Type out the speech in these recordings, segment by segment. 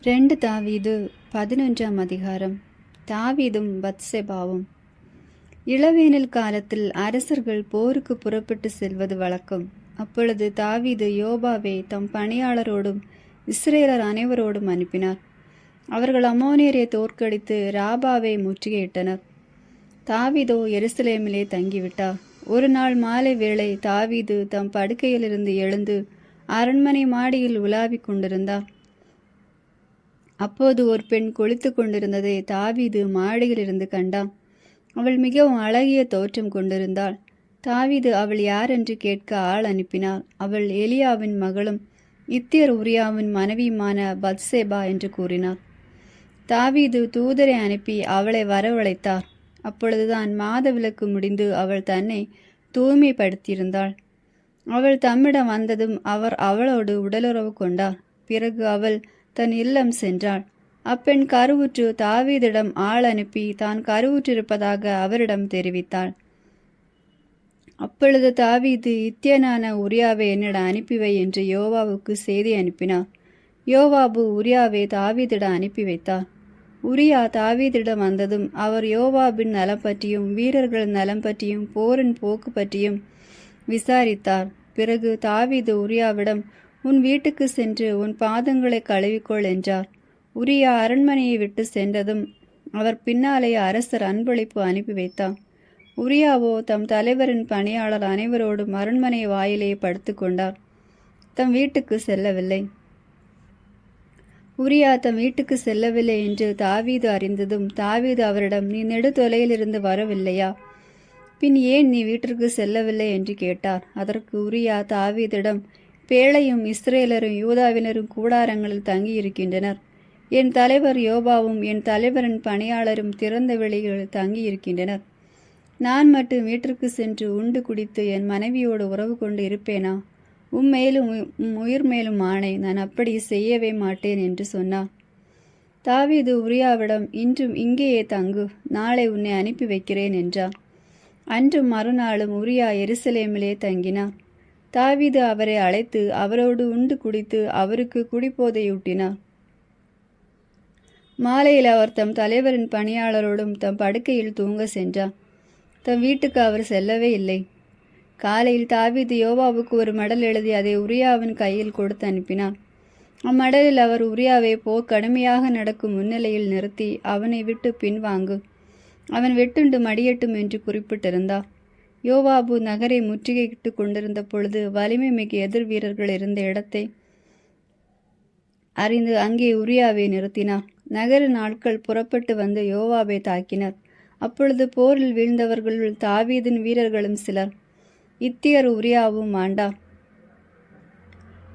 2 தாவீது 11ஆம் அதிகாரம். தாவீதும் பத்செபாவும். இளவேனில் காலத்தில் அரசர்கள் போருக்கு புறப்பட்டு செல்வது வழக்கம். அப்பொழுது தாவீது யோபாவை தம் பணியாளரோடும் இஸ்ரேலர் அனைவரோடும் அனுப்பினார். அவர்கள் அம்மோனியரை தோற்கடித்து ராபாவை முற்றுகையிட்டனர். தாவீதோ எருசலேமிலே தங்கிவிட்டார். ஒரு நாள் மாலை வேளை தாவீது தம் படுக்கையிலிருந்து எழுந்து அரண்மனை மாடியில் உலாவிக் கொண்டிருந்தார். அப்போது ஒரு பெண் குளித்து கொண்டிருந்ததை தாவீது மாடியிலிருந்து கண்டான். அவள் மிகவும் அழகிய தோற்றம் கொண்டிருந்தாள். தாவீது அவள் யார் என்று கேட்க ஆள் அனுப்பினார். அவள் எலியாவின் மகளும் இத்தியர் உரியாவின் மனைவியுமான பத்சேபா என்று கூறினார். தாவீது தூதரை அனுப்பி அவளை வரவழைத்தார். அப்பொழுதுதான் மாதவிலக்கு முடிந்து அவள் தன்னை தூய்மைப்படுத்தியிருந்தாள். அவள் தம்மிடம் வந்ததும் அவர் அவளோடு உடலுறவு கொண்டார். பிறகு அவள் தன் இல்லம் சென்றாள். அப்பெண் கருவுற்று தாவீதிடம் ஆள் அனுப்பி தான் கருவுற்றிருப்பதாக அவரிடம் தெரிவித்தாள். அப்பொழுது தாவீது இத்தியனான உரியாவை என்னிடம் அனுப்பிவை என்று யோவாவுக்கு செய்தி அனுப்பினார். யோவாபு உரியாவை தாவீதிடம் அனுப்பி வைத்தார். உரியா தாவீதிடம் வந்ததும் அவர் யோவாபின் நலம் பற்றியும் வீரர்கள் நலம் பற்றியும் போரின் போக்கு பற்றியும் விசாரித்தார். பிறகு தாவீது உரியாவிடம், உன் வீட்டுக்கு சென்று உன் பாதங்களை கழுவிக்கொள் என்றார். உரியா அரண்மனையை விட்டு சென்றதும் அவர் பின்னாலே அரசர் அன்பளிப்பு அனுப்பி வைத்தார். உரியாவோ தம் தலைவரின் பணியாளர் அனைவரோடும் அரண்மனை வாயிலே படுத்து கொண்டார். தம் வீட்டுக்கு செல்லவில்லை. உரியா தம் வீட்டுக்கு செல்லவில்லை என்று தாவீது அறிந்ததும் தாவீது அவரிடம், நீ நெடுதொலையிலிருந்து வரவில்லையா? பின் ஏன் நீ வீட்டிற்கு செல்லவில்லை என்று கேட்டார். அதற்கு உரியா தாவீதிடம், பேழையும் இஸ்ரேலரும் யூதாவினரும் கூடாரங்களில் தங்கியிருக்கின்றனர். என் தலைவர் யோபாவும் என் தலைவரின் பணியாளரும் திறந்த வெளிகளில் தங்கியிருக்கின்றனர். நான் மட்டும் வீட்டிற்கு சென்று உண்டு குடித்து என் மனைவியோடு உறவு கொண்டு இருப்பேனா? உம்மேலும் உயிர் மேலும் ஆணை, நான் அப்படி செய்யவே மாட்டேன் என்று சொன்னார். தாவீது உரியாவிடம், இன்றும் இங்கேயே தங்கு, நாளை உன்னை அனுப்பி வைக்கிறேன் என்றார். அன்றும் மறுநாளும் உரியா எருசலேமிலே தங்கினார். தாவீது அவரை அழைத்து அவரோடு உண்டு குடித்து அவருக்கு குடிபோதையூட்டினார். மாலையில் அவர் தம் தலைவரின் பணியாளரோடும் தம் படுக்கையில் தூங்க சென்றார். தம் வீட்டுக்கு அவர் செல்லவே இல்லை. காலையில் தாவீது யோவாவுக்கு ஒரு மடல் எழுதி அதை உரியாவின் கையில் கொடுத்து அனுப்பினார். அம்மடலில் அவர் உரியாவை போர் கடுமையாக நடக்கும் முன்னிலையில் நிறுத்தி, அவனை விட்டு பின்வாங்கு, அவன் வெட்டுண்டு மடியட்டும் என்று குறிப்பிட்டிருந்தார். யோவாபு நகரை முற்றுகையிட்டு கொண்டிருந்த பொழுது வலிமை மிக எதிர் வீரர்கள் இருந்த இடத்தை அறிந்து அங்கே உரியாவை நிறுத்தினார். நகரின் ஆட்கள் புறப்பட்டு வந்து யோவாபை தாக்கினர். அப்பொழுது போரில் வீழ்ந்தவர்களுள் தாவீதின் வீரர்களும் சிலர். இத்தியர் உரியாவும் மாண்டார்.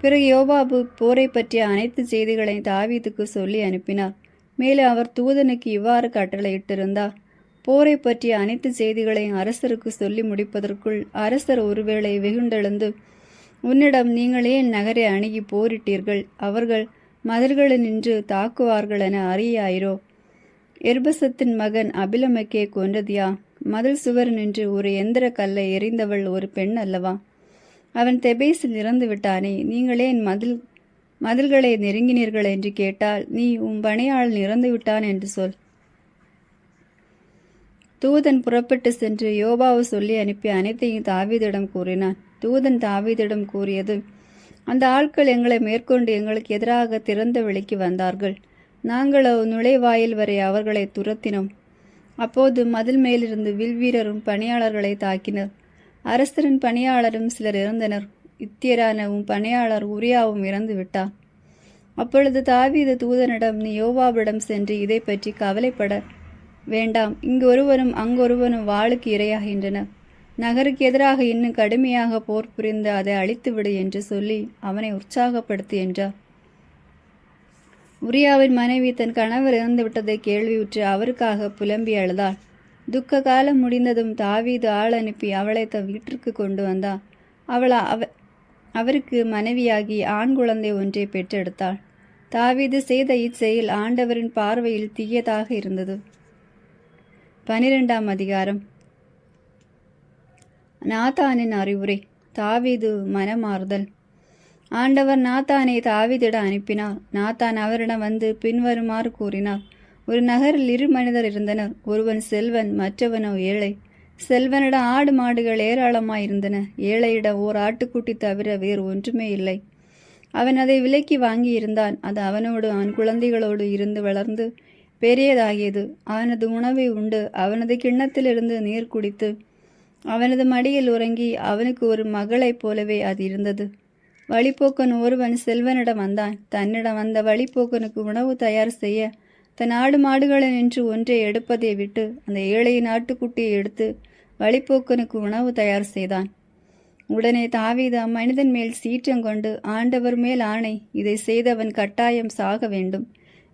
பிறகு யோவாபு போரை பற்றிய அனைத்து செய்திகளை தாவீதுக்கு சொல்லி அனுப்பினார். மேலும் அவர் தூதனுக்கு இவ்வாறு கட்டளையிட்டிருந்தார், போரை பற்றிய அனைத்து செய்திகளையும் அரசருக்கு சொல்லி முடிப்பதற்குள் அரசர் ஒருவேளை வெகுண்டெழுந்து, உன்னிடம், நீங்கள் ஏன் நகரை அணுகி போரிட்டீர்கள்? அவர்கள் மதில்களில் நின்று தாக்குவார்கள் என அறியாயிரோ? எர்பசத்தின் மகன் அபிலமெக்கே கொன்றதியா? மதில் சுவர் நின்று ஒரு எந்திர கல்லை எறிந்தவள் ஒரு பெண் அல்லவா? அவன் தெபேசில் இறந்து விட்டானே, நீங்கள் ஏன் மதில்களை நெருங்கினீர்கள் என்று கேட்டால், நீ உன் பணியாளன் இறந்து விட்டான் என்று சொல். தூதன் புறப்பட்டு சென்று யோபாவு சொல்லி அனுப்பி அனைத்தையும் தாவீதிடம் கூறினான். தூதன் தாவீதிடம் கூறியது, அந்த ஆட்கள் எங்களை மேற்கொண்டு எங்களுக்கு எதிராக திறந்த வெளிக்கு வந்தார்கள். நாங்களோ நுழைவாயில் வரை அவர்களை துரத்தினோம். அப்போது மதில் மேலிருந்து வில்வீரரும் பணியாளர்களை தாக்கினர். அரசரின் பணியாளரும் சிலர் இறந்தனர். இத்தியரான உன் பணியாளர் உரியாவும் இறந்து விட்டார். அப்பொழுது தாவீது தூதனிடம், நீ யோவாவிடம் சென்று இதை பற்றி கவலைப்பட வேண்டாம், இங்கு ஒருவனும் அங்கொருவனும் வாளுக்கு இரையாகின்றனர். நகருக்கு எதிராக இன்னும் கடுமையாக போர் புரிந்து அதை அழித்துவிடு என்று சொல்லி அவனை உற்சாகப்படுத்து என்றார். உரியாவின் மனைவி தன் கணவர் இறந்து விட்டதை கேள்வியுற்று அவருக்காக புலம்பி அழுதாள். துக்க காலம் முடிந்ததும் தாவீது ஆள் அனுப்பி அவளை தன் வீட்டிற்கு கொண்டு வந்தார். அவள் அவருக்கு மனைவியாகி ஆண் குழந்தை ஒன்றை பெற்றெடுத்தாள். தாவீது செய்த இச்செயல் ஆண்டவரின் பார்வையில் தீயதாக இருந்தது. 12ஆம் அதிகாரம். நாத்தானின் அறிவுரை. தாவீது மனமாறுதல். ஆண்டவர் நாத்தானை தாவீதிடம் அனுப்பினார். நாத்தான் அவரிடம் வந்து பின்வருமாறு கூறினார். ஒரு நகரில் இரு மனிதர் இருந்தனர். ஒருவன் செல்வன், மற்றவனோ ஏழை. செல்வனிடம் ஆடு மாடுகள் ஏராளமாயிருந்தன. ஏழையிடம் ஓர் ஆட்டுக்குட்டி தவிர வேறு ஒன்றுமே இல்லை. அவன் அதை விலைக்கு வாங்கியிருந்தான். அது அவனோடு அவன் குழந்தைகளோடு இருந்து வளர்ந்து பெரியதாகியது. அவனது உணவை உண்டு அவனது கிண்ணத்திலிருந்து நீர் குடித்து அவனது மடியில் உறங்கி அவனுக்கு ஒரு மகளைப் போலவே அது இருந்தது. வழிப்போக்கன் ஒருவன் செல்வனிடம் வந்தான். தன்னிடம் வந்த வழிப்போக்கனுக்கு உணவு தயார் செய்ய தன் ஆடு மாடுகளில் நின்று ஒன்றை எடுப்பதை விட்டு அந்த ஏழையின் ஆட்டுக்குட்டியை எடுத்து வழிப்போக்கனுக்கு உணவு தயார் செய்தான். உடனே தாவீது அம்மனிதன் மேல் சீற்றங்கொண்டு, ஆண்டவர் மேல் ஆணை, இதை செய்தவன் கட்டாயம் சாக வேண்டும்.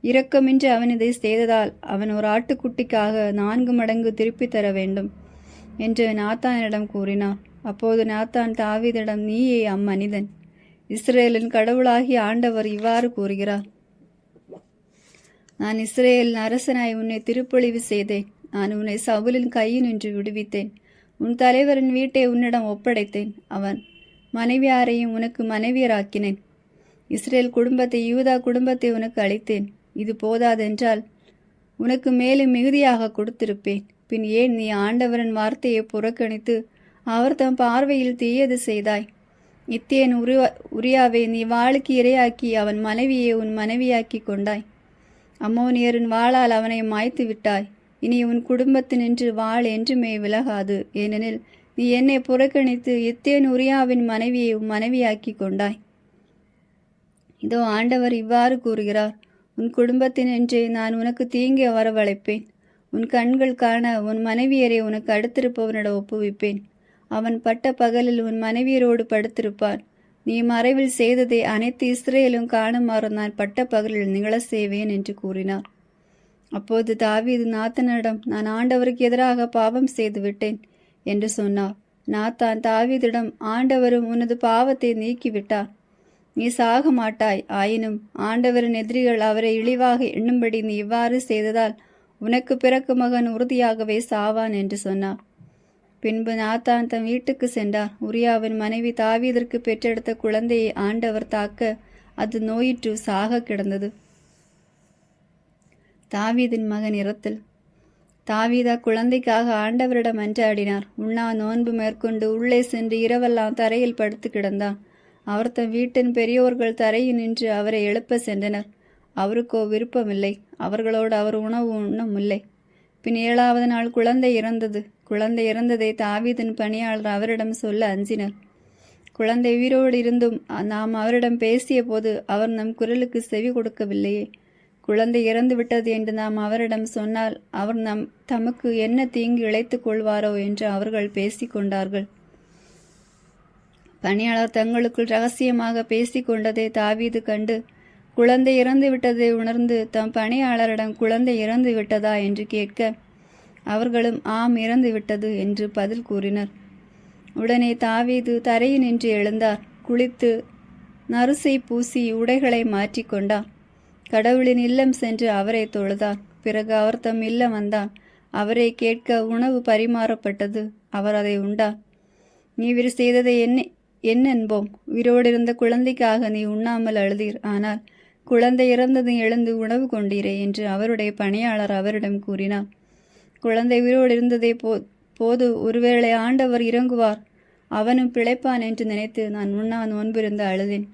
இரக்கமின்றி அவன் இதை செய்ததால் அவன் ஒரு ஆட்டுக்குட்டிக்காக 4 மடங்கு திருப்பி தர வேண்டும் என்று நாத்தானிடம் கூறினார். அப்போது நாத்தான் தாவீதிடம், நீயே அம்மனிதன். இஸ்ரேலின் கடவுளாகிய ஆண்டவர் இவ்வாறு கூறுகிறார். நான் இஸ்ரேலின் அரசனாய் உன்னை திருப்பொழிவு செய்தேன். நான் உன்னை சவுலின் கையினின்று விடுவித்தேன். உன் தலைவரின் வீட்டை உன்னிடம் ஒப்படைத்தேன். அவன் மனைவியாரையும் உனக்கு மனைவியராக்கினேன். இஸ்ரேல் குடும்பத்தை, யூதா குடும்பத்தை உனக்கு அளித்தேன். இது போதாதென்றால் உனக்கு மேலும் மிகுதியாக கொடுத்திருப்பேன். பின் ஏன் நீ ஆண்டவரின் வார்த்தையை புறக்கணித்து அவர் தம் பார்வையில் தீயது செய்தாய்? இத்தேன் உரியாவை நீ வாளுக்கு இரையாக்கி அவன் மனைவியை உன் மனைவியாக்கி கொண்டாய். அம்மோனியரின் வாளால் அவனை மாய்த்து விட்டாய். இனி உன் குடும்பத்தினின்று வாள் என்றுமே விலகாது. ஏனெனில் நீ என்னை புறக்கணித்து இத்தேன் உரியாவின் மனைவியை உன் மனைவியாக்கி கொண்டாய். இதோ ஆண்டவர் இவ்வாறு கூறுகிறார். உன் குடும்பத்தினின்றே நான் உனக்கு தீங்கி வரவழைப்பேன். உன் கண்கள் காண உன் மனைவியரை உனக்கு அடுத்திருப்பவனிடம் ஒப்புவிப்பேன். அவன் பட்ட பகலில் உன் மனைவியரோடு படுத்திருப்பான். நீ மறைவில் செய்ததை அனைத்து இஸ்ரேலும் காணுமாறு நான் பட்ட பகலில் நிகழ செய்வேன் என்று கூறினார். அப்போது தாவீது நாத்தானிடம், நான் ஆண்டவருக்கு எதிராக பாவம் செய்து விட்டேன் என்று சொன்னார். நாத்தான் தாவீதிடம், ஆண்டவரும் உனது பாவத்தை நீக்கிவிட்டார். நீ சாக மாட்டாய். ஆயினும் ஆண்டவரின் எதிரிகள் அவரை இழிவாக எண்ணும்படி நீ இவ்வாறு செய்ததால் உனக்கு பிறக்கும் மகன் உறுதியாகவே சாவான் என்று சொன்னார். பின்பு நாத்தான் தம் வீட்டுக்கு சென்றார். உரியாவின் மனைவி தாவீதிற்கு பெற்றெடுத்த குழந்தையை ஆண்டவர் தாக்க அது நோயிற்று சாக கிடந்தது. தாவீதின் மகன் இரத்தல். தாவீதா குழந்தைக்காக ஆண்டவரிடம் மன்றாடினார். உண்ணா நோன்பு மேற்கொண்டு உள்ளே சென்று இரவெல்லாம் தரையில் படுத்து கிடந்தான். அவர் தம் வீட்டின் பெரியோர்கள் தரையில் நின்று அவரை எழுப்ப சென்றனர். அவருக்கோ விருப்பமில்லை. அவர்களோடு அவர் உணவு உண்ணமில்லை. பின் 7வது நாள் குழந்தை இறந்தது. குழந்தை இறந்ததை தாவீதின் பணியாளர் அவரிடம் சொல்ல அஞ்சினர். குழந்தை உயிரோடு இருந்தும் நாம் அவரிடம் பேசிய போது அவர் நம் குரலுக்கு செவி கொடுக்கவில்லையே. குழந்தை இறந்து விட்டது என்று நாம் அவரிடம் சொன்னால் அவர் தமக்கு என்ன தீங்கு இழைத்துக் கொள்வாரோ என்று அவர்கள் பேசிக்கொண்டார்கள். பணியாளர் தங்களுக்குள் ரகசியமாக பேசிக்கொண்டதை தாவீது கண்டு குழந்தை இறந்து விட்டதை உணர்ந்து தம் பணியாளரிடம், குழந்தை இறந்து விட்டதா என்று கேட்க அவர்களும் ஆம், இறந்து விட்டது என்று பதில் கூறினர். உடனே தாவீது தரையில் நின்று எழுந்தார். குளித்து நறுசை பூசி உடைகளை மாற்றிக்கொண்டார். கடவுளின் இல்லம் சென்று அவரை தொழுதார். பிறகு அவர் தம் இல்லம் வந்தார். அவரை கேட்க உணவு பரிமாறப்பட்டது. அவர் அதை உண்டார். நீ இவர் செய்ததை என்னென்போம்? உயிரோடிருந்த குழந்தைக்காக நீ உண்ணாமல் அழுதீர். ஆனால் குழந்தை இறந்தது எழுந்து உணவு கொண்டீரே என்று அவருடைய பணியாளர் அவரிடம் கூறினார். குழந்தை உயிரோடு இருந்ததை போது ஒருவேளை ஆண்டவர் இறங்குவார், அவனும் பிழைப்பான் என்று நினைத்து நான் உண்ணா நோன்பிருந்து அழுதேன்.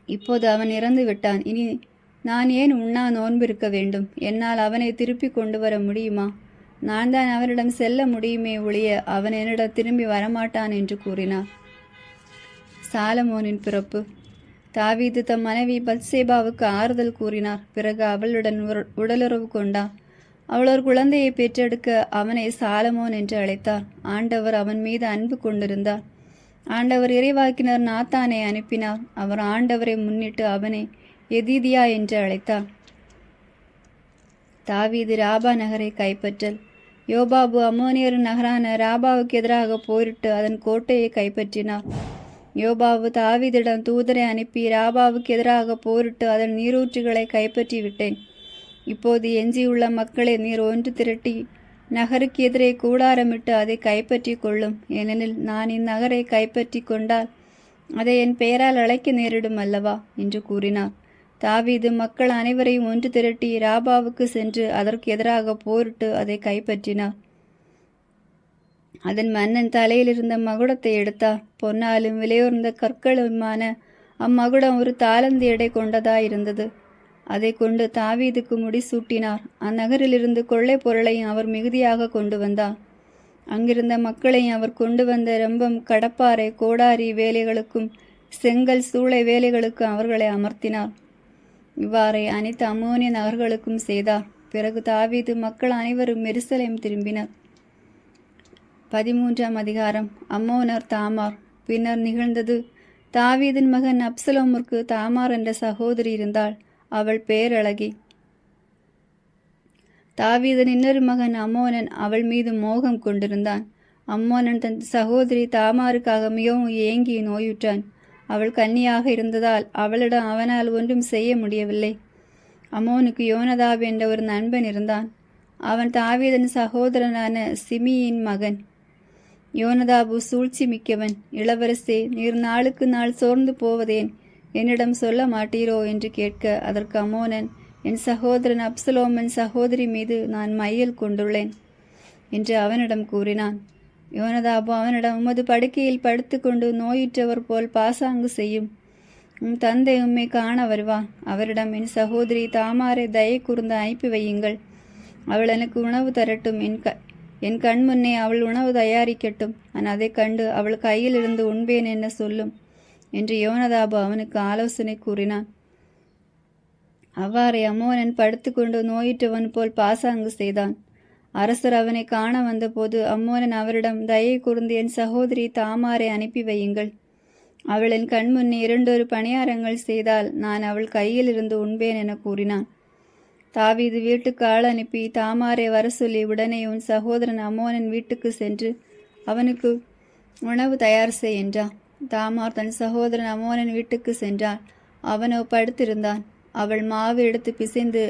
இப்போது அவன் இறந்து விட்டான். இனி நான் ஏன் உண்ணா நோன்பிருக்க வேண்டும்? என்னால் அவனை திருப்பி கொண்டு வர முடியுமா? நான் தான் அவனிடம் செல்ல முடியுமே ஒழிய அவன் என்னிடம் திரும்பி வரமாட்டான் என்று கூறினார். சாலமோனின் பிறப்பு. தாவீது தம் மனைவி பத்சேபாவுக்கு ஆறுதல் கூறினார். பிறகு அவளுடன் உடலுறவு கொண்டார். அவள் ஒரு குழந்தையை பெற்றெடுக்க அவனை சாலமோன் என்று அழைத்தார். ஆண்டவர் அவன் மீது அன்பு கொண்டிருந்தார். ஆண்டவர் இறைவாக்கினர் நாத்தானை அனுப்பினார். அவர் ஆண்டவரை முன்னிட்டு அவனை எதிதியா என்று அழைத்தார். தாவீது ராபா நகரை கைப்பற்றல். யோபாபு அம்மோனியர் நகரான ராபாவுக்கு எதிராக போரிட்டு அதன் கோட்டையை கைப்பற்றினார். யோபாபு தாவீதிடம் தூதரை அனுப்பி, ராபாவுக்கு எதிராக போரிட்டு அதன் நீரூற்றுகளை கைப்பற்றி விட்டேன். இப்போது எஞ்சியுள்ள மக்களை நீர் ஒன்று திரட்டி நகருக்கு எதிரே கூடாரமிட்டு அதை கைப்பற்றி கொள்ளும். ஏனெனில் நான் இந்நகரை கைப்பற்றி கொண்டால் அதை என் பெயரால் அழைக்க நேரிடும் அல்லவா என்று கூறினார். தாவீது மக்கள் அனைவரையும் ஒன்று திரட்டி ராபாவுக்கு சென்று அதற்கு எதிராக போரிட்டு அதை கைப்பற்றினார். அதன் மன்னன் தலையில் இருந்த மகுடத்தை எடுத்தார். பொன்னாலும் விலையுறந்த கற்களுமான அம்மகுடம் ஒரு தாளந்து எடை கொண்டதாயிருந்தது. அதை கொண்டு தாவீதுக்கு முடிசூட்டினார். அந்நகரிலிருந்து கொள்ளை பொருளையும் அவர் மிகுதியாக கொண்டு வந்தார். அங்கிருந்த மக்களையும் அவர் கொண்டு வந்த ரெம்பம், கடப்பாறை, கோடாரி வேலைகளுக்கும் செங்கல் சூளை வேலைகளுக்கும் அவர்களை அமர்த்தினார். இவ்வாறே அனைத்து அம்மோனிய நகர்களுக்கும் செய்தார். பிறகு தாவீது மக்கள் அனைவரும் எருசலேம் திரும்பினர். 13ஆம் அதிகாரம். அம்மோனர் தாமார். பின்னர் நிகழ்ந்தது, தாவீதின் மகன் அப்சலோமிற்கு தாமார் என்ற சகோதரி இருந்தாள். அவள் பேரழகி. தாவீதின் இன்னொரு மகன் அம்மோனன் அவள் மீது மோகம் கொண்டிருந்தான். அம்மோனன் தன் சகோதரி தாமாருக்காக மிகவும் ஏங்கி நோயுற்றான். அவள் கன்னியாக இருந்ததால் அவளிடம் அவனால் ஒன்றும் செய்ய முடியவில்லை. அம்மோனுக்கு யோனதாப் என்ற ஒரு நண்பன் இருந்தான். அவன் தாவீதின் சகோதரனான சிமியின் மகன். யோனதாபு சூழ்ச்சி மிக்கவன். இளவரசே, நீர் நாளுக்கு நாள் சோர்ந்து போவதேன்? என்னிடம் சொல்ல மாட்டீரோ என்று கேட்க, அதற்கு அம்மோனன், என் சகோதரன் அப்சலோமின் சகோதரி மீது நான் மையல் கொண்டுள்ளேன் என்று அவனிடம் கூறினான். யோனதாபு அவனிடம், உமது படுக்கையில் படுத்து கொண்டு நோயுற்றவர் போல் பாசாங்கு செய்யும். உம் தந்தை உம்மை காண வருவான். அவரிடம், என் சகோதரி தாமாரை தயை கூர்ந்து அனுப்பி வையுங்கள். அவள் எனக்கு உணவு தரட்டும். என் கண் முன்னே அவள் உணவு தயாரிக்கட்டும். நான் அதை கண்டு அவள் கையில் இருந்து உண்பேன் என்ன சொல்லும் என்று யோனதாபு அவனுக்கு ஆலோசனை கூறினான். அவ்வாறே அம்மோனன் படுத்துக்கொண்டு நோயுற்றவன் போல் பாசாங்கு செய்தான். அரசர் அவனை காண வந்தபோது அம்மோனன் அவரிடம், தயை கூர்ந்து என் சகோதரி தாமாரை அனுப்பி வையுங்கள். அவள் என் கண் முன்னே 2 பணியாரங்கள் செய்தால் நான் அவள் கையில் இருந்து உண்பேன் என கூறினான். தாவீது வீட்டுக்கு ஆள் அனுப்பி தாமாரை வர சொல்லி, உடனே உன் சகோதரன் அம்மோனன் வீட்டுக்கு சென்று அவனுக்கு உணவு தயார் செய் என்றான். தாமார் தன் சகோதரன் அம்மோனன் வீட்டுக்கு சென்றாள். அவனோ படுத்திருந்தான். அவள் மாவு எடுத்து பிசைந்து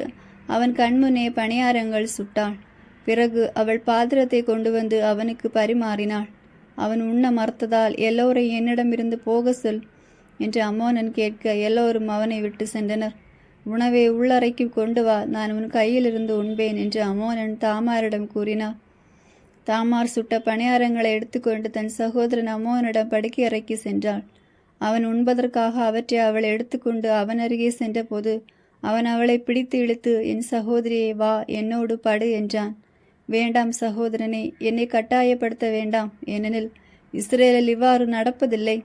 அவன் கண்முன்னே பணியாரங்கள் சுட்டாள். பிறகு அவள் பாத்திரத்தை கொண்டு வந்து அவனுக்கு பரிமாறினாள். அவன் உண்ண மறுத்ததால், எல்லோரையும் என்னிடமிருந்து போக சொல் என்று அம்மோனன் கேட்க, எல்லோரும் அவனை விட்டு சென்றனர். உணவை உள்ளறைக்கு கொண்டு வா, நான் உன் கையிலிருந்து உண்பேன் என்று அம்மோனன் தாமாரிடம் கூறினார். தாமார் சுட்ட பணியாரங்களை எடுத்துக்கொண்டு தன் சகோதரன் அம்மோனிடம் படுக்கை அறைக்கு சென்றாள். அவன் உண்பதற்காக அவற்றை அவள் எடுத்துக்கொண்டு அவன் அருகே சென்றபோது அவன் அவளை பிடித்து இழுத்து, என் சகோதரியை வா, என்னோடு படு என்றான். வேண்டாம் சகோதரனே, என்னை கட்டாயப்படுத்த வேண்டாம். ஏனெனில் இஸ்ரேலில் இவ்வாறு நடப்பதில்லை.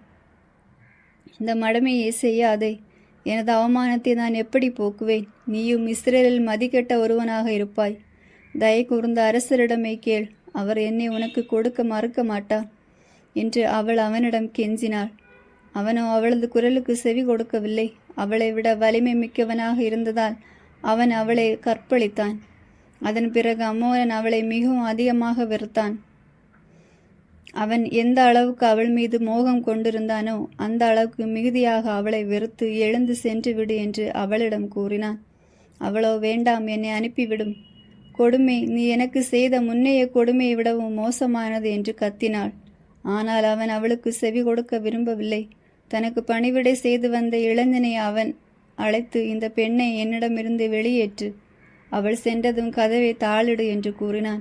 இந்த மடமையை செய்யாதே. எனது அவமானத்தை நான் எப்படி போக்குவேன்? நீயும் இஸ்ரேலில் மதிக்கெட்ட ஒருவனாக இருப்பாய். தயை கூர்ந்த அரசரிடமே கேள். அவர் என்னை உனக்கு கொடுக்க மறுக்க மாட்டார் என்று அவள் அவனிடம் கெஞ்சினாள். அவனோ அவளது குரலுக்கு செவி கொடுக்கவில்லை. அவளை விட வலிமை மிக்கவனாக இருந்ததால் அவன் அவளை கற்பழித்தான். அதன் பிறகு அம்மோனன் அவளை மிகவும் அதிகமாக வெறுத்தான். அவன் எந்த அளவுக்கு அவள் மீது மோகம் கொண்டிருந்தானோ அந்த அளவுக்கு மிகுதியாக அவளை வெறுத்து, எழுந்து சென்று விடு என்று அவளிடம் கூறினான். அவளோ, வேண்டாம், என்னை அனுப்பிவிடும். கொடுமை நீ எனக்கு செய்த முன்னைய கொடுமையை விடவும் மோசமானது என்று கத்தினாள். ஆனால் அவன் அவளுக்கு செவி கொடுக்க விரும்பவில்லை. தனக்கு பணிவிடை செய்து வந்த இளைஞனை அவன் அழைத்து, இந்த பெண்ணை என்னிடமிருந்து வெளியேற்று. அவள் சென்றதும் கதவை தாளிடு என்று கூறினான்.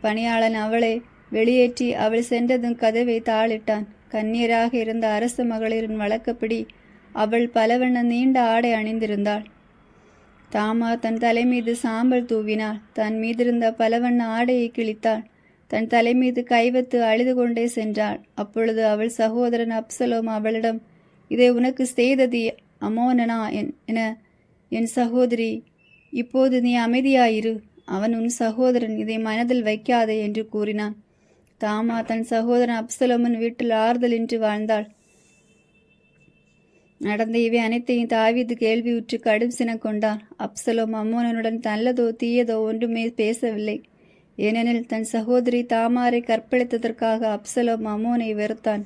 பணியாளன் அவளை வெளியேற்றி அவள் சென்றதும் கதவை தாளிட்டான். கன்னியராக இருந்த அரச மகளிரின் வழக்கப்படி அவள் பலவண்ண நீண்ட ஆடை அணிந்திருந்தாள். தாமார் தன் தலைமீது சாம்பல் தூவினாள். தன் மீதிருந்த பலவண்ண ஆடையை கிழித்தாள். தன் தலைமீது கைவத்து அழுது கொண்டே சென்றாள். அப்பொழுது அவள் சகோதரன் அப்சலோம் அவளிடம், இதை உனக்கு செய்தது அம்மோனனா என என் சகோதரி, இப்போது நீ அமைதியாயிரு. அவன் உன் சகோதரன், இதை மனதில் வைக்காதே என்று கூறினான். தாமார் தன் சகோதரன் அப்சலோமின் வீட்டில் ஆறுதலின்றி வாழ்ந்தாள். நடந்த இவை அனைத்தையும் தாவீது கேள்வியுற்று கடும் சினம் கொண்டான். அப்சலோம் அம்மோனனுடன் நல்லதோ தீயதோ ஒன்றுமே பேசவில்லை. ஏனெனில் தன் சகோதரி தாமாரை கற்பழித்ததற்காக அப்சலோம் அம்மோனை வெறுத்தான்.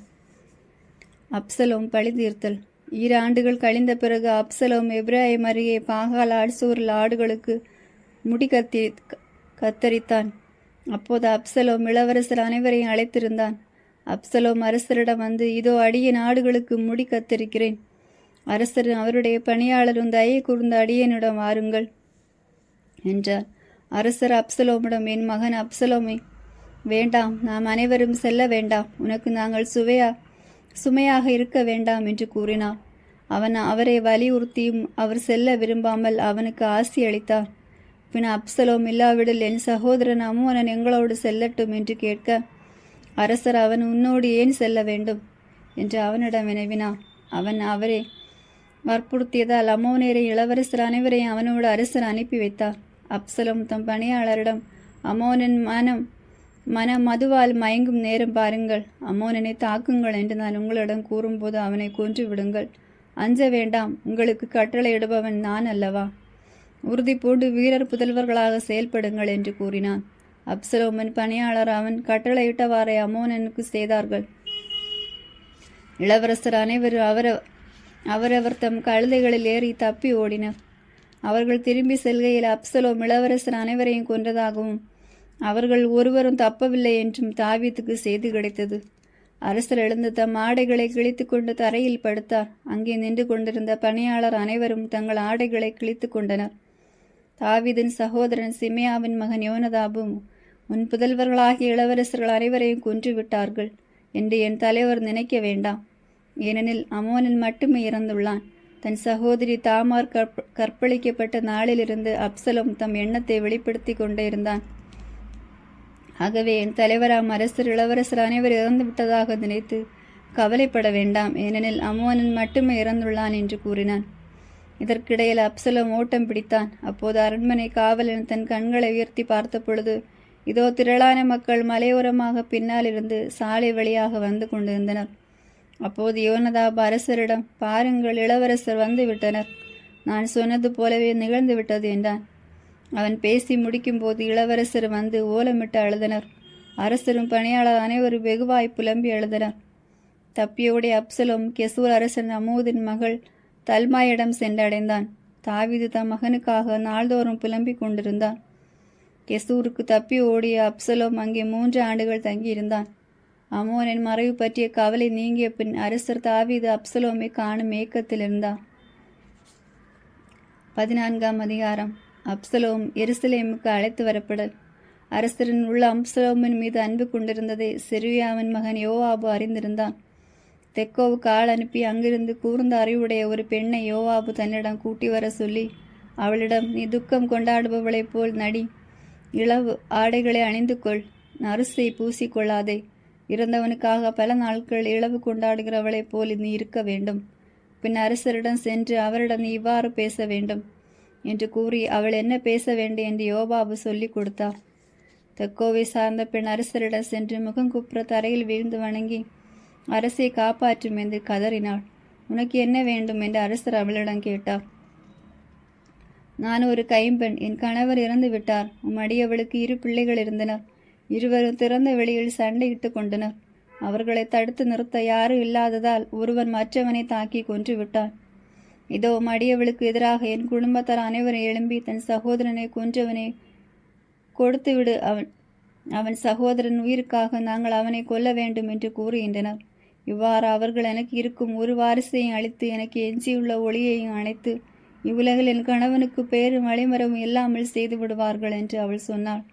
அப்சலோம் பழிதீர்த்தல். 2 ஆண்டுகள் கழிந்த பிறகு அப்சலோம் எப்ராயிம் அருகே பாகால் ஆட்சூரில் ஆடுகளுக்கு முடி கத்தரித்தான். அப்போது அப்சலோம் இளவரசர் அனைவரையும் அழைத்திருந்தான். அப்சலோம் அரசரிடம் வந்து, இதோ அடியேன் ஆடுகளுக்கு முடி கத்திருக்கிறேன். அரசரும் அவருடைய பணியாளரும் தயை கூர்ந்த அடியேனிடம் வாருங்கள் என்றார். அரசர் அப்சலோமிடம், என் மகன் அப்சலோமே, வேண்டாம், நாம் அனைவரும் செல்ல வேண்டாம், உனக்கு நாங்கள் சுமையாக இருக்க வேண்டாம் என்று கூறினார். அவரை வலியுறுத்தியும் அவர் செல்ல விரும்பாமல் அவனுக்கு ஆசி அளித்தார். பின் அப்சலோம், இல்லாவிடில் என் சகோதரன் அம்மோனன் எங்களோடு செல்லட்டும் என்று கேட்க, அரசர் அவன் உன்னோடு ஏன் செல்ல வேண்டும் என்று அவனிடம் வினவினார். அவன் அவரை வற்புறுத்தியதால் அம்மோனேரை இளவரசர் அனைவரையும் அவனோடு அரசர் அனுப்பி வைத்தார். அப்சலோம் தம் பணியாளரிடம், அம்மோனன் மனம் மதுவால் மயங்கும் நேரம் பாருங்கள், அம்மோனனை தாக்குங்கள் என்று நான் உங்களிடம் கூறும்போது அவனை கொன்று விடுங்கள். அஞ்ச வேண்டாம், உங்களுக்கு கட்டளையிடுபவன் நான் அல்லவா? உறுதி பூண்டு வீரர் புதல்வர்களாக செயல்படுங்கள் என்று கூறினான். அப்சலோமின் பணியாளர் அவன் கட்டளையிட்டவாறே அம்மோனனுக்கு செய்தார்கள். இளவரசர் அனைவரும் அவரவர் தம் கழுதைகளில் ஏறி தப்பி ஓடினர். அவர்கள் திரும்பி செல்கையில் அப்சலோம் இளவரசர் அனைவரையும் கொன்றதாகவும் அவர்கள் ஒருவரும் தப்பவில்லை என்றும் தாவீதுக்கு செய்தி கிடைத்தது. அரசர் எழுந்து தம் ஆடைகளை கிழித்து கொண்டு தரையில் படுத்தார். அங்கே நின்று கொண்டிருந்த பணியாளர் அனைவரும் தங்கள் ஆடைகளை கிழித்து கொண்டனர். தாவீதின் சகோதரன் சிமியாவின் மகன் யோனதாபும், உன் புதல்வர்களாகிய இளவரசர்கள் அனைவரையும் கொன்று விட்டார்கள் என்று என் தலைவர் நினைக்க வேண்டாம். ஏனெனில் அம்மோனன் மட்டுமே இறந்துள்ளான். தன் சகோதரி தாமார் கற்பழிக்கப்பட்ட நாளிலிருந்து அப்சலோம் தம் எண்ணத்தை வெளிப்படுத்தி கொண்டே இருந்தான். ஆகவே என் தலைவராம் அரசர் இளவரசர் அனைவர் இறந்து விட்டதாக நினைத்து கவலைப்பட வேண்டாம், ஏனெனில் அம்மோனன் மட்டுமே இறந்துள்ளான் என்று கூறினான். இதற்கிடையில் அப்சலோம் ஓட்டம் பிடித்தான். அப்போது அரண்மனை காவலன் தன் கண்களை உயர்த்தி பார்த்த பொழுது, இதோ திரளான மக்கள் மலையோரமாக பின்னால் இருந்து சாலை வழியாக வந்து கொண்டிருந்தனர். அப்போது யோனதாப் அரசரிடம், பாருங்கள், இளவரசர் வந்து விட்டனர், நான் சொன்னது போலவே நிகழ்ந்து விட்டது என்றான். அவன் பேசி முடிக்கும்போது இளவரசர் வந்து ஓலமிட்டு அழுதனர். அரசரும் பணியாளர் அனைவரும் வெகுவாய் புலம்பி அழுதனர். தப்பியோடைய அப்சலோம் கெசூர் அரசன் அமூதின் மகள் தல்மாயிடம் சென்றடைந்தான். தாவீது தம் மகனுக்காக நாள்தோறும் புலம்பிக் கொண்டிருந்தான். கெசூருக்கு தப்பி ஓடிய அப்சலோம் அங்கே 3 ஆண்டுகள் தங்கியிருந்தான். அம்மோனின் மறைவு பற்றிய கவலை நீங்கிய பின் அரசர் தாவீது அப்சலோமை காணும் ஏக்கத்தில் இருந்தார். 14ஆம் அதிகாரம். அப்சலோம் எருசலேமுக்கு அழைத்து வரப்படல். அரசரின் உள்ள அப்சலோமின் மீது அன்பு கொண்டிருந்ததை செருயாவின் மகன் யோவாபு அறிந்திருந்தான். தெக்கோவுக்கு ஆள் அனுப்பி அங்கிருந்து கூர்ந்த அறிவுடைய ஒரு பெண்ணை யோவாபு தன்னிடம் கூட்டி வர சொல்லி அவளிடம், நீ துக்கம் கொண்டாடுபவளைப் போல் நடி, இளவு ஆடைகளை அணிந்து கொள், நறுசை பூசிக்கொள்ளாதே, இறந்தவனுக்காக பல நாட்கள் இளவு கொண்டாடுகிறவளைப் போல் நீ இருக்க வேண்டும். பின் அரசரிடம் சென்று அவரிடம் நீ இவ்வாறு பேச வேண்டும் என்று கூறி அவள் என்ன பேச வேண்டும் என்று யோவாபு சொல்லிக் கொடுத்தார். தெக்கோவை சார்ந்த பெண் அரசரிடம் சென்று முகங்குப்புற தரையில் வீழ்ந்து வணங்கி, அரசை காப்பாற்றும் என்று கதறினாள். உனக்கு என்ன வேண்டும் என்று அரசர் அவளிடம் கேட்டார். நான் ஒரு கைம்பெண், என் கணவர் இறந்து விட்டார். அடியவளுக்கு 2 பிள்ளைகள் இருந்தனர். இருவரும் திறந்த வெளியில் சண்டையிட்டு கொண்டனர். அவர்களை தடுத்து நிறுத்த யாரும் இல்லாததால் ஒருவன் மற்றவனை தாக்கி கொன்று விட்டான். இதோ அடியவளுக்கு எதிராக என் குடும்பத்தார் அனைவரும் எழும்பி தன் சகோதரனை கொன்றவனை கொடுத்துவிடு, அவன் சகோதரன் உயிருக்காக நாங்கள் அவனை கொல்ல வேண்டும் என்று கூறுகின்றனர். இவ்வாறு அவர்கள் எனக்கு இருக்கும் ஒரு வாரிசையும் அழித்து எனக்கு எஞ்சியுள்ள ஒளியையும் அணைத்து இவ்வுலகில் என் கணவனுக்கு பேரும் வழிமரமும் இல்லாமல் செய்து விடுவார்கள் என்று அவள் சொன்னாள்.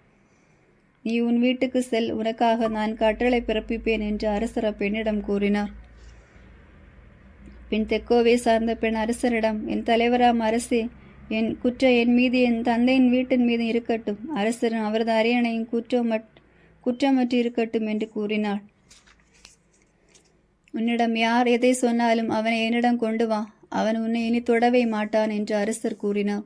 நீ உன் வீட்டுக்கு செல், உனக்காக நான் கட்டளை பிறப்பிப்பேன் என்று அரசர் அப்பெண்ணிடம் கூறினார். பின் தெக்கோவை சார்ந்த பெண் அரசரிடம், என் தலைவராம் அரசே, என் குற்றம் என் மீது என் தந்தையின் வீட்டின் மீது இருக்கட்டும், அரசரும் அவரது அரியணையும் குற்றமற்று இருக்கட்டும் என்று கூறினாள். உன்னிடம் யார் எதை சொன்னாலும் அவனை என்னிடம் கொண்டு வா, அவன் உன்னை இனி தொடவே மாட்டான் என்று அரசர் கூறினார்.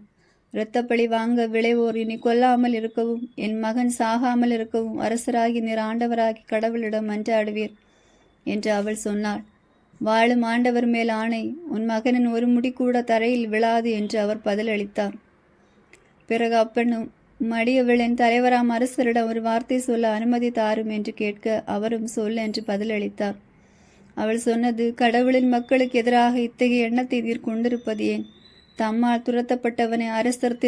இரத்தப்பழி வாங்க விளைவோர் இனி கொல்லாமல் இருக்கவும் என் மகன் சாகாமல் இருக்கவும் அரசராகி நீர் ஆண்டவராகி கடவுளிடம் மன்றாடுவீர் என்று அவள் சொன்னாள். வாழும் ஆண்டவர் மேல் ஆணை, உன் மகனின் ஒரு முடி கூட தரையில் விழாது என்று அவர் பதிலளித்தார். பிறகு அப்பெண்ணும், மடியவளின் தலைவராம் அரசரிடம் ஒரு வார்த்தை சொல்ல அனுமதி தாரும் என்று கேட்க அவரும் சொல் என்று பதிலளித்தார். அவள் சொன்னது, கடவுளின் மக்களுக்கு எதிராக இத்தகைய எண்ணத்தை நீர் கொண்டிருப்பது ஏன்? தம்மால் துரத்தப்பட்டவனை அரசர்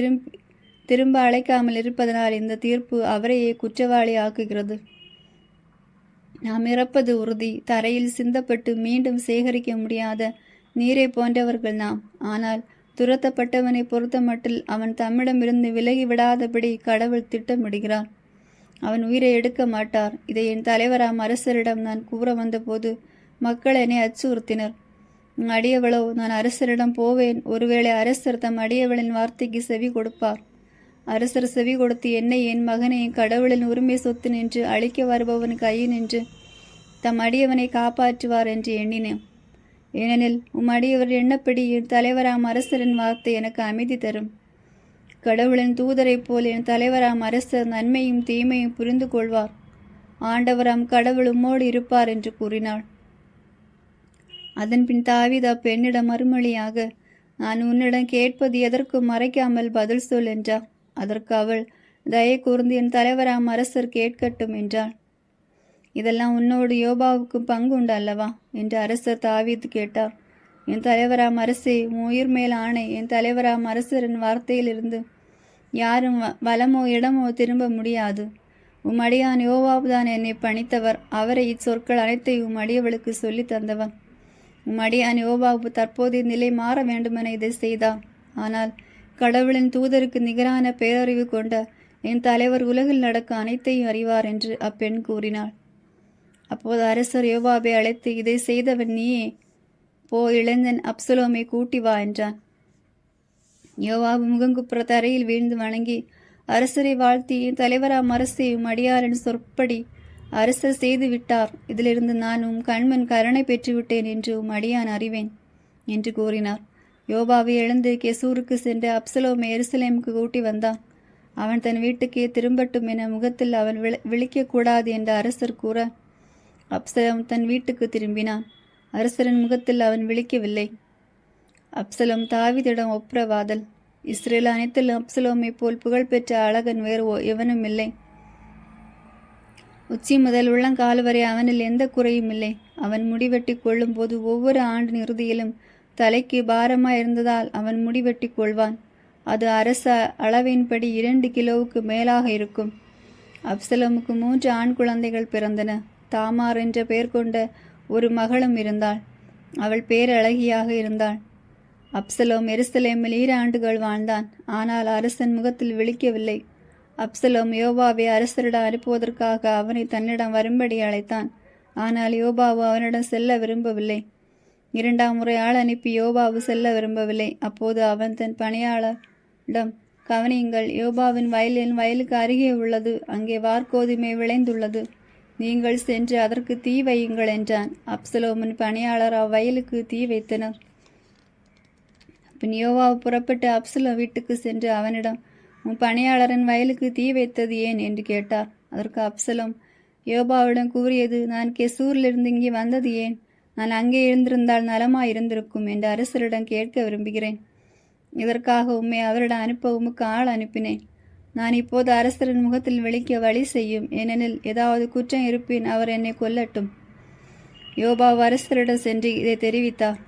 திரும்ப அழைக்காமல் இருப்பதனால் இந்த தீர்ப்பு அவரையே குற்றவாளி ஆக்குகிறது. நாம் இறப்பது உறுதி. தரையில் சிந்தப்பட்டு மீண்டும் சேகரிக்க முடியாத நீரை போன்றவர்கள் நாம். ஆனால் துரத்தப்பட்டவனை பொறுத்தமட்டில் அவன் தம்மிடமிருந்து விலகி விடாதபடி கடவுள் திட்டமிடுகிறார். அவன் உயிரை எடுக்க மாட்டார். இதை என் தலைவராம் அரசரிடம் நான் கூற வந்தபோது மக்கள் என்னை அச்சுறுத்தினர். அடியவளோ, நான் அரசரிடம் போவேன், ஒருவேளை அரசர் தம் அடியவளின் வார்த்தைக்கு செவி கொடுப்பார். அரசர் செவி கொடுத்து என்னை, என் மகனை, கடவுளின் உரிமை சொத்து நின்று அழிக்க வருபவன் கையில் நின்று தம் அடியவனை காப்பாற்றுவார் என்று எண்ணினேன். ஏனெனில் அடியவர் எண்ணப்படி என் தலைவராம் அரசரின் வார்த்தை எனக்கு அமைதி தரும். கடவுளின் தூதரைப் போல் என் தலைவராம் அரசர் நன்மையும் தீமையும் புரிந்து கொள்வார். ஆண்டவராம் கடவுள் உம்மோடு இருப்பார் என்று கூறினாள். அதன்பின் தாவீது அப்பெண்ணிடம் மறுமொழியாக, நான் உன்னிடம் கேட்பது எதற்கும் மறைக்காமல் பதில் சொல் என்றார். அதற்கு அவள், தயை கூர்ந்து என் தலைவராம் அரசர் கேட்கட்டும் என்றாள். இதெல்லாம் உன்னோடு யோபாவுக்கும் பங்கு உண்டு அல்லவா என்று அரசர் தாவீது கேட்டார். என் தலைவராம் அரசே, உயிர் மேல் ஆணை, என் தலைவராம் அரசரின் வார்த்தையிலிருந்து யாரும் வலமோ இடமோ திரும்ப முடியாது. அடியான் யோவாவுதான் என்னை பணித்தவர். அவரை இச்சொற்கள் அனைத்தையும் அடியவளுக்கு சொல்லி தந்தவன். அடியான் யோவாவு தற்போதைய நிலை மாற வேண்டுமென இதை செய்தார். ஆனால் கடவுளின் தூதருக்கு நிகரான பேரறிவு கொண்ட என் தலைவர் உலகில் நடக்க அனைத்தையும் அறிவார் என்று அப்பெண் கூறினாள். அப்போது அரசர் யோவாபை அழைத்து, இதை செய்தவன் நீயே, போ, இளைஞன் அப்சலோமை கூட்டி வா என்றான். யோவாபு முகங்குப்புற தரையில் வீழ்ந்து வணங்கி அரசரை வாழ்த்தி, என் தலைவராம் அரசையும் அடியாரின் சொற்படி அரசர் செய்து விட்டார். இதிலிருந்து நான் கண்மன் கருணை பெற்றுவிட்டேன் என்று அடியான் அறிவேன் என்று கூறினார். யோவாவை எழுந்து கெசூருக்கு சென்று அப்சலோமை எருசலேமுக்கு கூட்டி வந்தான். அவன் தன் வீட்டுக்கே திரும்பட்டும் என முகத்தில் அவன் விழிக்கக்கூடாது என்ற அரசர் கூற அப்சலோம் தன் வீட்டுக்கு திரும்பினான். அரசரின் முகத்தில் அவன் விழிக்கவில்லை. அப்சலோம் தாவீதிடம் ஒப்புரவாதல். இஸ்ரேல் அனைத்திலும் அப்சலோமை போல் புகழ்பெற்ற அழகன் வேறு எவனும் இல்லை. உச்சி முதல் உள்ளங்கால் வரை அவனில் எந்த குறையும் இல்லை. அவன் முடிவெட்டி கொள்ளும் போது ஒவ்வொரு ஆண்டின் இறுதியிலும் தலைக்கு பாரமாய் இருந்ததால் அவன் முடிவெட்டி கொள்வான். அது அரச அளவின்படி 2 கிலோவுக்கு மேலாக இருக்கும். அப்சலோமுக்கு 3 ஆண் குழந்தைகள் பிறந்தன. தாமார் என்ற பெயர் கொண்ட ஒரு மகளும் இருந்தாள். அவள் பேரழகியாக இருந்தாள். அப்சலோம் எருசலேமில் 7 ஆண்டுகள் வாழ்ந்தான். ஆனால் அரசன் முகத்தில் விழிக்கவில்லை. அப்சலோம் யோபாவை அரசரிடம் அனுப்புவதற்காக அவனை தன்னிடம் வரும்படி அழைத்தான். ஆனால் யோபாவு அவனிடம் செல்ல விரும்பவில்லை. 2ஆம் முறை ஆள் அனுப்பி யோபாவு செல்ல விரும்பவில்லை. அப்போது அவன் தன் பணியாளரிடம், கவனியுங்கள், யோபாவின் வயலின் வயலுக்கு அருகே உள்ளது. அங்கே வார்கோதுமை விளைந்துள்ளது. நீங்கள் சென்று அதற்கு தீ வையுங்கள் என்றான். அப்சலோமின் பணியாளர் அவ்வயலுக்கு தீ வைத்தனர். பின் யோவாவு புறப்பட்டு அப்சலோம் வீட்டுக்கு சென்று அவனிடம், உன் பணியாளரின் வயலுக்கு தீ வைத்தது ஏன் என்று கேட்டார். அதற்கு அப்சலோம் யோபாவிடம் கூறியது, நான் கெசூரிலிருந்து இங்கே வந்தது ஏன்? நான் அங்கே இருந்திருந்தால் நலமாய் இருந்திருக்கும் என்று அரசரிடம் கேட்க விரும்புகிறேன். இதற்காக உம்மை அவரிடம் அனுப்ப உமக்கு ஆள் அனுப்பினேன். நான் இப்போது அரசரின் முகத்தில் விழிக்க வழி செய்யும். ஏனெனில் ஏதாவது குற்றம் இருப்பின் அவர் என்னை கொல்லட்டும். யோபாவு அரசரிடம் சென்று இதை தெரிவித்தார்.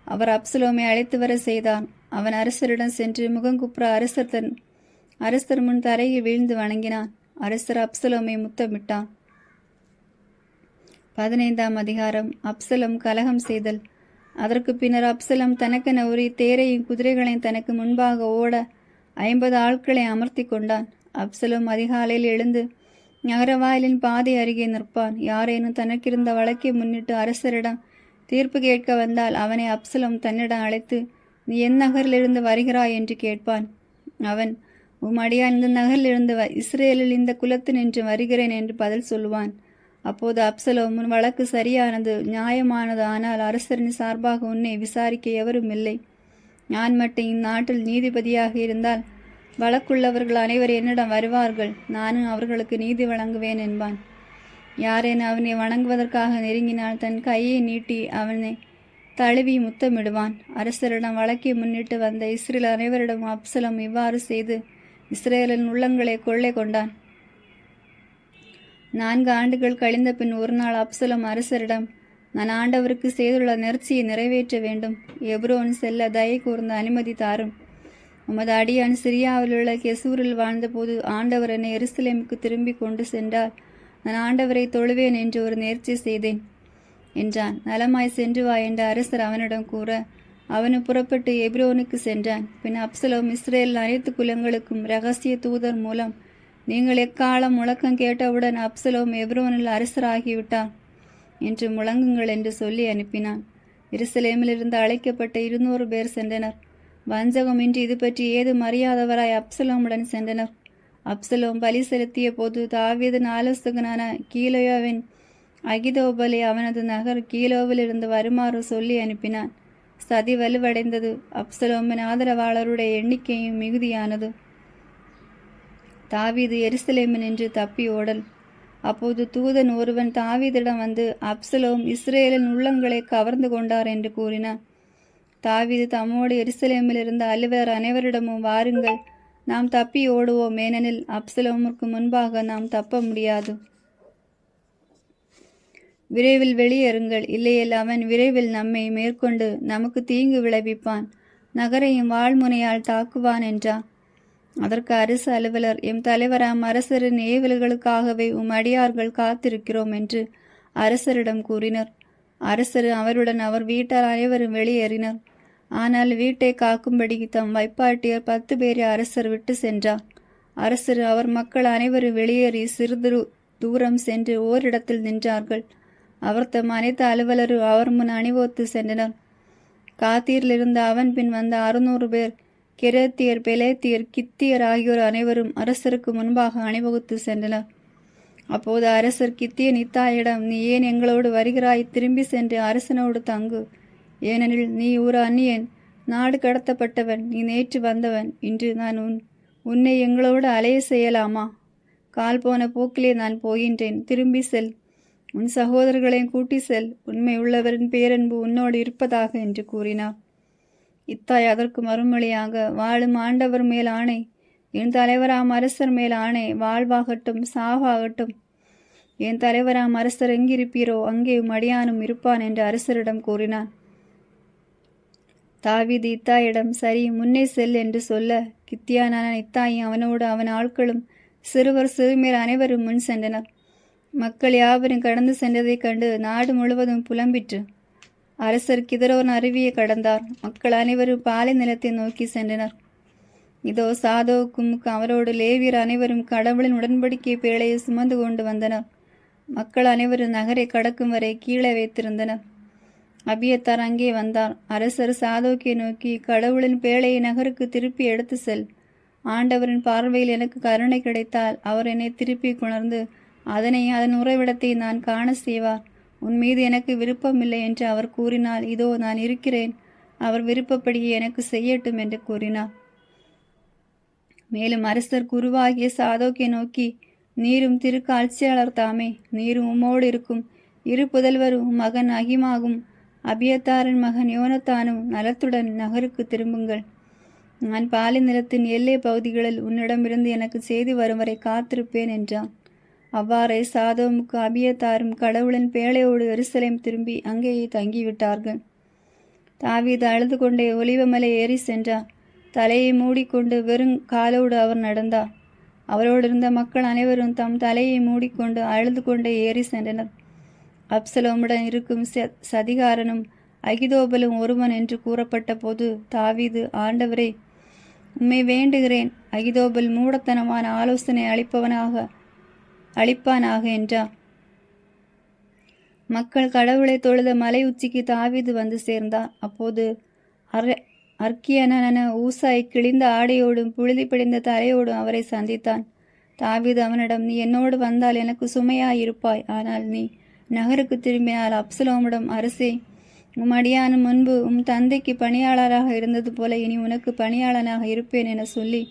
அவர் அப்சலோமை அழைத்து வர செய்தார். அவன் அரசரிடம் சென்று முகங்குப்புற அரசர் முன் தரையில் வீழ்ந்து வணங்கினான். அரசர் அப்சலோமை முத்தமிட்டான். 15ஆம் அதிகாரம். அப்சலோம் கலகம் செய்தல். அதற்கு பின்னர் அப்சலோம் தனக்கென ஒரு தேரையும் குதிரைகளையும் தனக்கு முன்பாக ஓட 50 ஆட்களை அமர்த்தி கொண்டான். அப்சலோம் அதிகாலையில் எழுந்து நகரவாயிலின் பாதை அருகே நிற்பான். யாரேனும் தனக்கிருந்த வழக்கை முன்னிட்டு அரசரிடம் தீர்ப்பு கேட்க வந்தால் அவனை அப்சலோம் தன்னிடம் அழைத்து, நீ என் நகரிலிருந்து வருகிறாய் என்று கேட்பான். அவன், அடியான் இந்த நகரிலிருந்து இஸ்ரேலில் இந்த குலத்து நின்று வருகிறேன் என்று பதில் சொல்லுவான். அப்போது அப்சலோம், உன் வழக்கு சரியானது, நியாயமானது. ஆனால் அரசரின் சார்பாக உன்னை விசாரிக்க எவரும் இல்லை. நான் மட்டும் இந்நாட்டில் நீதிபதியாக இருந்தால் வழக்குள்ளவர்கள் அனைவர் என்னிடம் வருவார்கள். நானும் அவர்களுக்கு நீதி வழங்குவேன் என்பான். யாரேனும் அவனை வணங்குவதற்காக நெருங்கினால் தன் கையை நீட்டி அவனை தழுவி முத்தமிடுவான். அரசரிடம் வழக்கை முன்னிட்டு வந்த இஸ்ரேல் அனைவரிடம் அப்சலோம் இவ்வாறு செய்து இஸ்ரேலின் உள்ளங்களை கொள்ளை கொண்டான். 4 ஆண்டுகள் கழிந்த பின் ஒரு நாள் அப்சலோம் அரசரிடம், நான் ஆண்டவருக்கு செய்துள்ள நேர்ச்சியை நிறைவேற்ற வேண்டும். எப்ரோன் செல்ல தயை கூர்ந்த அனுமதி தாரும். உமது அடியான் சிரியாவில் உள்ள கெசூரில் வாழ்ந்தபோது ஆண்டவர் என்னை எருசலேமுக்கு திரும்பி கொண்டு சென்றார். நான் ஆண்டவரை தொழுவேன் என்று ஒரு நேர்ச்சி செய்தேன் என்றான். நலமாய் சென்று வா என்ற அரசர் அவனிடம் கூற அவனு புறப்பட்டு எப்ரோனுக்கு சென்றான். பின் அப்சலோம் இஸ்ரேல் அனைத்து குலங்களுக்கும் இரகசிய தூதர் மூலம் நீங்கள் எக்காலம் முழக்கம் கேட்டவுடன் அப்சலோம் எப்ரோனில் அரசராகிவிட்டார் என்று முழங்குங்கள் என்று சொல்லி அனுப்பினான். எருசலேமிலிருந்து அழைக்கப்பட்ட 200 பேர் சென்றனர். வஞ்சகமின்றி இது பற்றி ஏதும் அறியாதவராய் அப்சலோமுடன் சென்றனர். அப்சலோம் பலி செலுத்திய போது தாவீதின் ஆலோசகனான கீலேயோவின் அகிதோபலை அவனது நகர் கீலோவிலிருந்து வருமாறு சொல்லி அனுப்பினான். சதி வலுவடைந்தது. அப்சலோமின் ஆதரவாளருடைய எண்ணிக்கையும் மிகுதியானது. தாவீது எருசலேமினின்று தப்பி ஓடல். அப்போது தூதன் ஒருவன் தாவீதிடம் வந்து அப்சலோம் இஸ்ரேலின் உள்ளங்களை கவர்ந்து கொண்டார் என்று கூறினான். தாவீது தம்மோடு எருசலேமில் இருந்த அலுவலர் அனைவரிடமும் வாருங்கள், நாம் தப்பி ஓடுவோம், ஏனெனில் அப்சலோமுக்கு முன்பாக நாம் தப்ப முடியாது. விரைவில் வெளியேறுங்கள், இல்லையேல் அவன் விரைவில் நம்மை மேற்கொண்டு நமக்கு தீங்கு விளைவிப்பான், நகரையும் வாழ்முனையால் தாக்குவான் என்றான். அதற்கு அரசு அலுவலர், எம் தலைவராம் அரசரின் ஏவல்களுக்காகவே அடியார்கள் காத்திருக்கிறோம் என்று அரசரிடம் கூறினர். அரசர் அவருடன் அவர் வீட்டார் அனைவரும் வெளியேறினர். ஆனால் வீட்டை காக்கும்படி தம் வைப்பாட்டியர் 10 பேரை அரசர் விட்டு சென்றார். அரசர் அவர் மக்கள் அனைவரும் வெளியேறி சிறிது தூரம் சென்று ஓரிடத்தில் நின்றார்கள். அவர் தம் அனைத்து அலுவலரும் அவர் முன் அணிவகுத்து சென்றனர். காத்தீரிலிருந்து அவன் பின் வந்த 600 பேர் கெரேத்தியர், பெலேத்தியர், கித்தியர் ஆகியோர் அனைவரும் அரசருக்கு முன்பாக அணிவகுத்து சென்றனர். அப்போது அரசர் கித்தியன் இத்தாயிடம், நீ ஏன் எங்களோடு வருகிறாய்? திரும்பி சென்று அரசனோடு தங்கு, ஏனெனில் நீ ஒரு அந்நியன், நாடு கடத்தப்பட்டவன், நீ நேற்று வந்தவன், இன்று நான் உன்னை எங்களோடு அலைய செய்யலாமா? கால் போன போக்கிலே நான் போகின்றேன், திரும்பி செல், உன் சகோதரர்களையும் கூட்டி செல், உண்மை உள்ளவரின் பேரன்பு உன்னோடு இருப்பதாக என்று கூறினார். இத்தாய் அதற்கு மறுமொழியாக, வாழும் ஆண்டவர் மேல் ஆணை, என் தலைவராம் அரசர் மேல் ஆணை, வாழ்வாகட்டும் சாவாகட்டும், என் தலைவராம் அரசர் எங்கிருப்பீரோ அங்கே மடியானும் இருப்பான் என்று அரசரிடம் கூறினான். தாவீது இத்தாயிடம், சரி, முன்னே செல் என்று சொல்ல கித்தியானான இத்தாயும் அவனோடு அவன் ஆட்களும் சிறுவர் சிறுமியர் அனைவரும் முன் சென்றனர். மக்கள் யாவரும் கடந்து சென்றதைக் கண்டு நாடு முழுவதும் புலம்பிற்று. அரசர் கிதரோன் அருவியை கடந்தார். மக்கள் அனைவரும் பாலை நிலத்தை நோக்கி சென்றனர். இதோ சாதோக்கும் அவரோடு லேவியர் அனைவரும் கடவுளின் உடன்படிக்கை பேழையை சுமந்து கொண்டு வந்தனர். மக்கள் அனைவரும் நகரை கடக்கும் வரை கீழே வைத்திருந்தனர். அபியத்தார் அங்கே வந்தார். அரசர் சாதோக்கை நோக்கி, கடவுளின் பேழையை நகருக்கு திருப்பி எடுத்து செல். ஆண்டவரின் பார்வையில் எனக்கு கருணை கிடைத்தால் அவர் என்னை திருப்பி கொணர்ந்து அதனை அதன் உறைவிடத்தை நான் காண செய்வார். உன் மீது எனக்கு விருப்பமில்லை என்று அவர் கூறினால், இதோ நான் இருக்கிறேன், அவர் விருப்பப்படியே எனக்கு செய்யட்டும் என்று கூறினார். மேலும் அரசர் குருவாகிய சாதோக்கை நோக்கி, நீரும் திருக்காட்சியாளர் தாமே, நீரும் உம்மோடு இருக்கும் 2 புதல்வரும் மகன் அகிமாகும் அபியத்தாரின் மகன் யோனத்தானும் நலத்துடன் நகருக்கு திரும்புங்கள். நான் பாலை நிலத்தின் எல்லை பகுதிகளில் உன்னிடமிருந்து எனக்கு செய்தி வரும் வரை காத்திருப்பேன் என்றான். அவ்வாறே சாதோமுக்கு அபியத்தாரும் கடவுளின் பேழையோடு எருசலேம் திரும்பி அங்கேயே தங்கிவிட்டார்கள். தாவீது அழுது கொண்டே ஒலிவமலை ஏறி சென்றார். தலையை மூடிக்கொண்டு வெறும் காலோடு அவர் நடந்தார். அவரோடு இருந்த மக்கள் அனைவரும் தம் தலையை மூடிக்கொண்டு அழுது கொண்டே ஏறி சென்றனர். அப்சலோமுடன் இருக்கும் சதிகாரனும் அகிதோபலும் ஒருவன் என்று கூறப்பட்ட போது தாவீது, ஆண்டவரே, உம்மை வேண்டுகிறேன், அகிதோபல் மூடத்தனமான ஆலோசனை அளிப்பானாக என்றார். மக்கள் கடவுளை தொழுத மலை உச்சிக்கு தாவீது வந்து சேர்ந்தார். அப்போது அர்க்கியனான ஊசாய் கிழிந்த ஆடையோடும் புழுதி பிடிந்த தலையோடும் அவரை சந்தித்தான். தாவீது அவனிடம், நீ என்னோடு வந்தால் எனக்கு சுமையாயிருப்பாய், ஆனால் நீ நகருக்கு திரும்பினால் அப்சலோமிடம், அரசே, உம் அடியானும் முன்பு உம் தந்தைக்கு பணியாளராக இருந்தது போல இனி உனக்கு பணியாளனாக இருப்பேன் என சொல்லி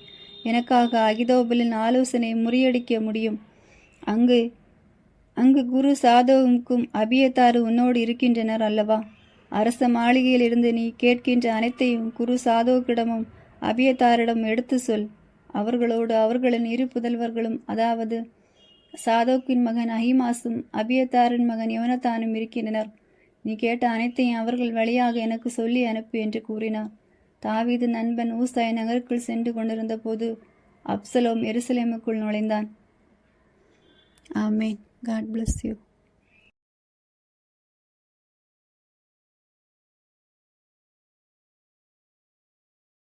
எனக்காக அகிதோபலின் ஆலோசனை முறியடிக்க முடியும். அங்கு குரு சாதோவுக்கும் அபியத்தாரு உன்னோடு இருக்கின்றனர் அல்லவா? அரச மாளிகையில் இருந்து நீ கேட்கின்ற அனைத்தையும் குரு சாதோக்கிடமும் அபியத்தாரிடம் எடுத்து சொல். அவர்களோடு அவர்களின் 2 புதல்வர்களும், அதாவது சாதோக்கின் மகன் அஹிமாசும் அபியத்தாரின் மகன் யோனத்தானும் இருக்கின்றனர். நீ கேட்ட அனைத்தையும் அவர்கள் வழியாக எனக்கு சொல்லி அனுப்பு என்று கூறினார். தாவீது நண்பன் ஊசாய் நகருக்குள் சென்று கொண்டிருந்த போது அப்சலோம் எருசலேமுக்குள் நுழைந்தான். ஆமேன். God bless you.